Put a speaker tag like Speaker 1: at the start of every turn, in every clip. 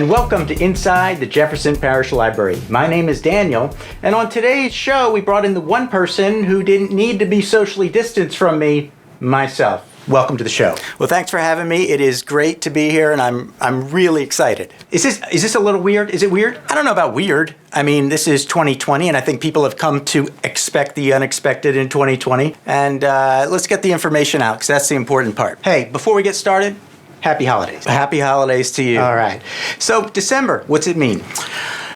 Speaker 1: and welcome to Inside the Jefferson Parish Library. My name is Daniel, and on today's show we brought in the one person who didn't need to be socially distanced from me, myself. Welcome to the show. Well, thanks for having me. It is great to be here, and I'm really excited. Is this a little weird? Is it weird? I don't know about weird. I mean, this is 2020, and I think people have come to expect the unexpected in 2020. And let's get the information out, because that's the important part. Hey, before we get started, happy holidays. Happy holidays to you. All right. So December, what's it mean?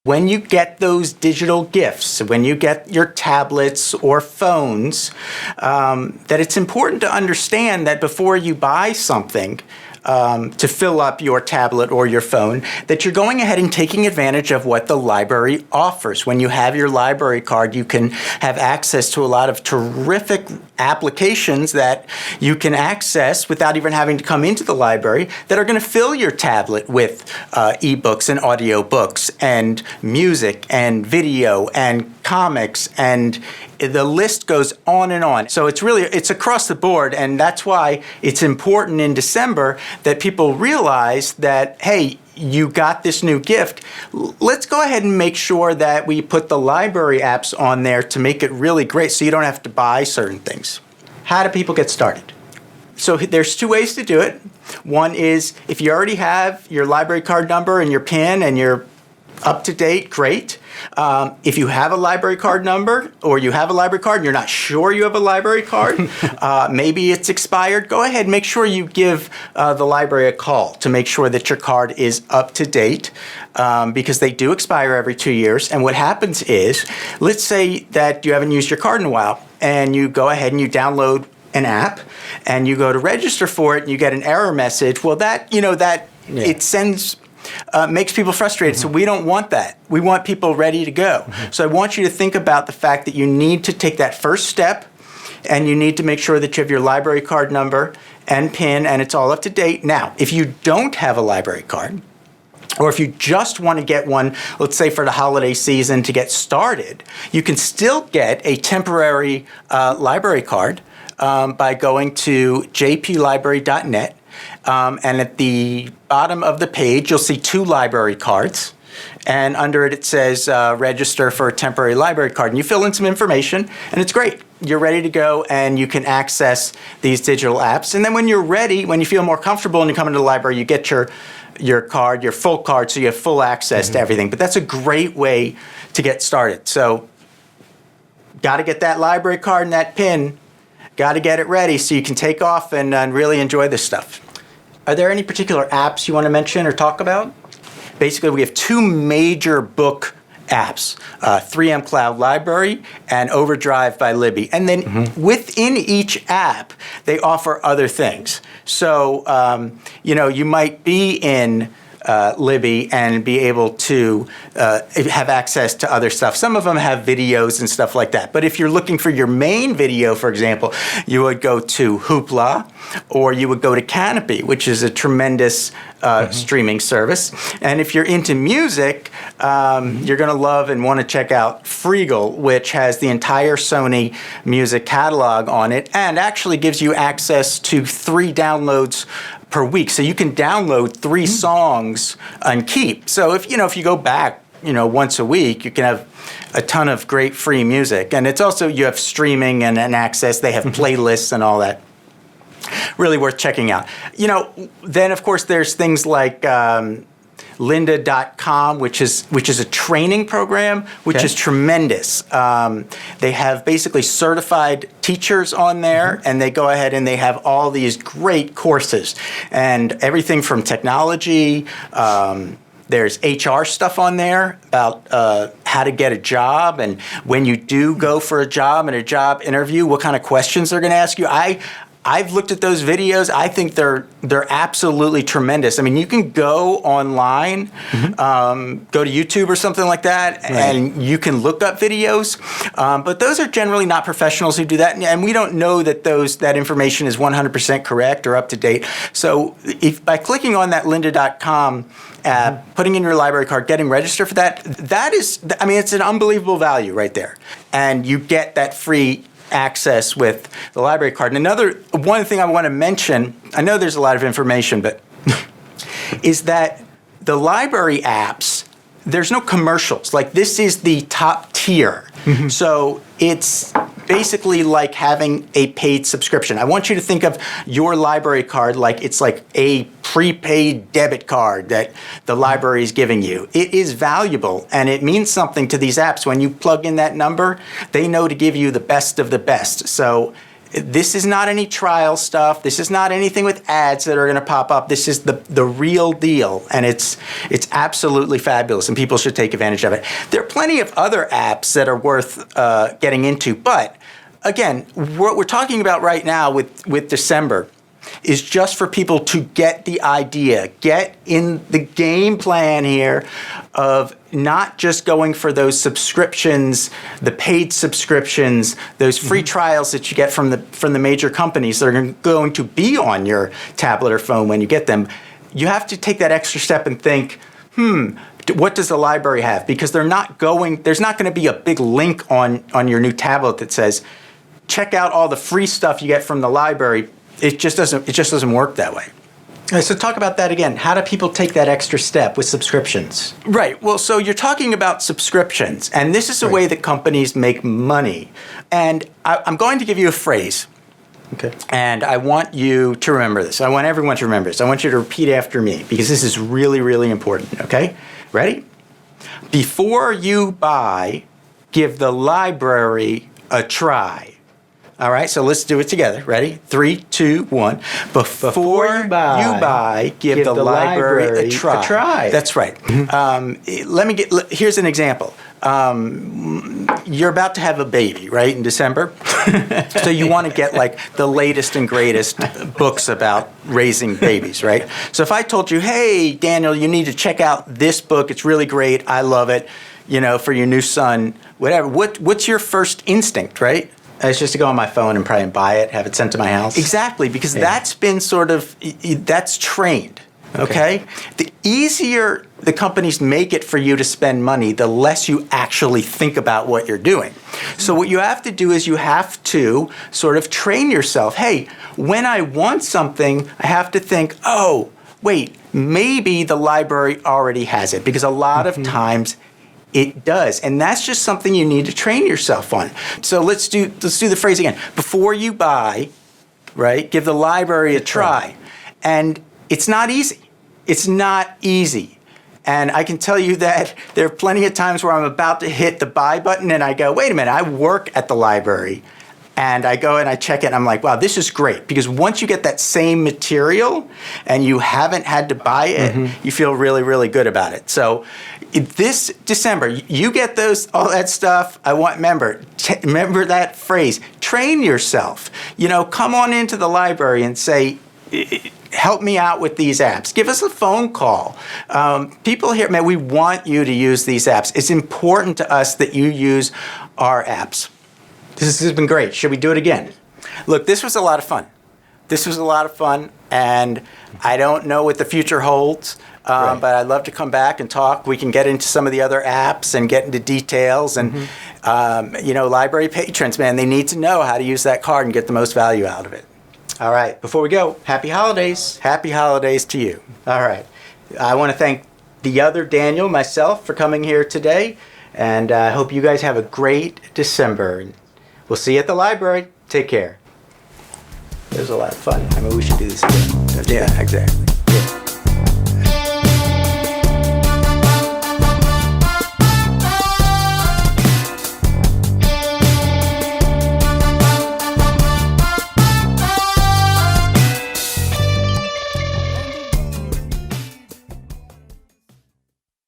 Speaker 1: When you get those digital gifts, when you get your tablets or phones, that it's important to understand that before you buy something to fill up your tablet or your phone, that you're going ahead and taking advantage of what the library offers. When you have your library card, you can have access to a lot of terrific applications that you can access without even having to come into the library that are going to fill your tablet with ebooks and audiobooks and music and video and comics, and the list goes on and on. So it's across the board, and that's why it's important in December that people realize that, hey, you got this new gift. Let's go ahead and make sure that we put the library apps on there to make it really great so you don't have to buy certain things. How do people get started? So there's two ways to do it. One is if you already have your library card number and your PIN and you're up to date, great. If you have a library card number or you have a library card and you're not sure you have a library card, maybe it's expired, go ahead and make sure you give the library a call to make sure that your card is up to date, because they do expire every 2 years. And what happens is, let's say that you haven't used your card in a while and you go ahead and you download an app and you go to register for it and you get an error message. Well, it sends... makes people frustrated. So we don't want that. We want people ready to go. So I want you to think about the fact that you need to take that first step, and you need to make sure that you have your library card number and PIN, and it's all up to date. Now, if you don't have a library card, or if you just want to get one, let's say for the holiday season to get started, you can still get a temporary library card by going to jplibrary.net. And at the bottom of the page, you'll see two library cards. And under it, it says register for a temporary library card. And you fill in some information, and it's great. You're ready to go, and you can access these digital apps. And then when you're ready, when you feel more comfortable and you come into the library, you get your card, your full card, so you have full access to everything. But that's a great way to get started. So got to get that library card and that PIN. Got to get it ready so you can take off and really enjoy this stuff. Are there any particular apps you want to mention or talk about? Basically, we have two major book apps, 3M Cloud Library and Overdrive by Libby. And then within each app, they offer other things. So, you might be in Libby and be able to have access to other stuff. Some of them have videos and stuff like that. But if you're looking for your main video, for example, you would go to Hoopla, or you would go to Canopy, which is a tremendous streaming service. And if you're into music, you're going to love and want to check out Freegal, which has the entire Sony music catalog on it and actually gives you access to 3 downloads per week. So you can download 3 songs and keep. So if you go back, once a week, you can have a ton of great free music. And it's also, you have streaming and access. They have playlists and all that. Really worth checking out. Then of course there's things like lynda.com, which is a training program, which is tremendous. They have basically certified teachers on there, and they go ahead and they have all these great courses and everything from technology. There's HR stuff on there about how to get a job, and when you do go for a job and a job interview, what kind of questions they're going to ask you. I've looked at those videos. I think they're absolutely tremendous. I mean, you can go online, go to YouTube or something like that, and you can look up videos. But those are generally not professionals who do that, and we don't know that that information is 100% correct or up to date. So if by clicking on that lynda.com app, putting in your library card, getting registered for that is, it's an unbelievable value right there. And you get that free access with the library card. And one thing I want to mention, I know there's a lot of information, but is that the library apps, there's no commercials. Like, this is the top tier. So it's basically like having a paid subscription. I want you to think of your library card like it's like a prepaid debit card that the library is giving you. It is valuable, and it means something to these apps. When you plug in that number, they know to give you the best of the best. So this is not any trial stuff. This is not anything with ads that are going to pop up. This is the real deal, and it's absolutely fabulous, and people should take advantage of it. There are plenty of other apps that are worth getting into, but again, what we're talking about right now with December is just for people to get the idea, get in the game plan here of not just going for those subscriptions, the paid subscriptions, those free trials that you get from the major companies that are going to be on your tablet or phone when you get them. You have to take that extra step and think, what does the library have? Because there's not going to be a big link on your new tablet that says, check out all the free stuff you get from the library. It just doesn't work that way. So talk about that again. How do people take that extra step with subscriptions? Right. Well, so you're talking about subscriptions, and this is a way that companies make money. And I'm going to give you a phrase. Okay. And I want you to remember this. I want everyone to remember this. I want you to repeat after me because this is really, really important. Okay? Ready? Before you buy, give the library a try. All right, so let's do it together. Ready? 3, 2, 1. Before you buy, give the library a try. That's right. Here's an example. You're about to have a baby, right, in December? So you want to get like the latest and greatest books about raising babies, right? So if I told you, hey, Daniel, you need to check out this book. It's really great. I love it, for your new son, whatever. What's your first instinct, right? It's just to go on my phone and probably buy it, have it sent to my house. Exactly, because that's been that's trained, okay? The easier the companies make it for you to spend money, the less you actually think about what you're doing. So what you have to do is you have to sort of train yourself. Hey, when I want something, I have to think, oh, wait, maybe the library already has it, because a lot of times it does, and that's just something you need to train yourself on. So let's do the phrase again. Before you buy, right, give the library a try. And it's not easy. It's not easy. And I can tell you that there are plenty of times where I'm about to hit the buy button and I go, wait a minute, I work at the library. And I go and I check it and I'm like, wow, this is great. Because once you get that same material and you haven't had to buy it, you feel really, really good about it. So this December, you get all that stuff. Remember that phrase, train yourself. Come on into the library and say, help me out with these apps. Give us a phone call. People here, man, we want you to use these apps. It's important to us that you use our apps. This has been great. Should we do it again? Look, this was a lot of fun. And I don't know what the future holds, but I'd love to come back and talk. We can get into some of the other apps and get into details. And, library patrons, man, they need to know how to use that card and get the most value out of it. All right. Before we go, happy holidays. Happy holidays to you. All right. I want to thank the other Daniel, myself, for coming here today. And I hope you guys have a great December. We'll see you at the library. Take care. It was a lot of fun. We should do this again. Yeah, exactly. Yeah.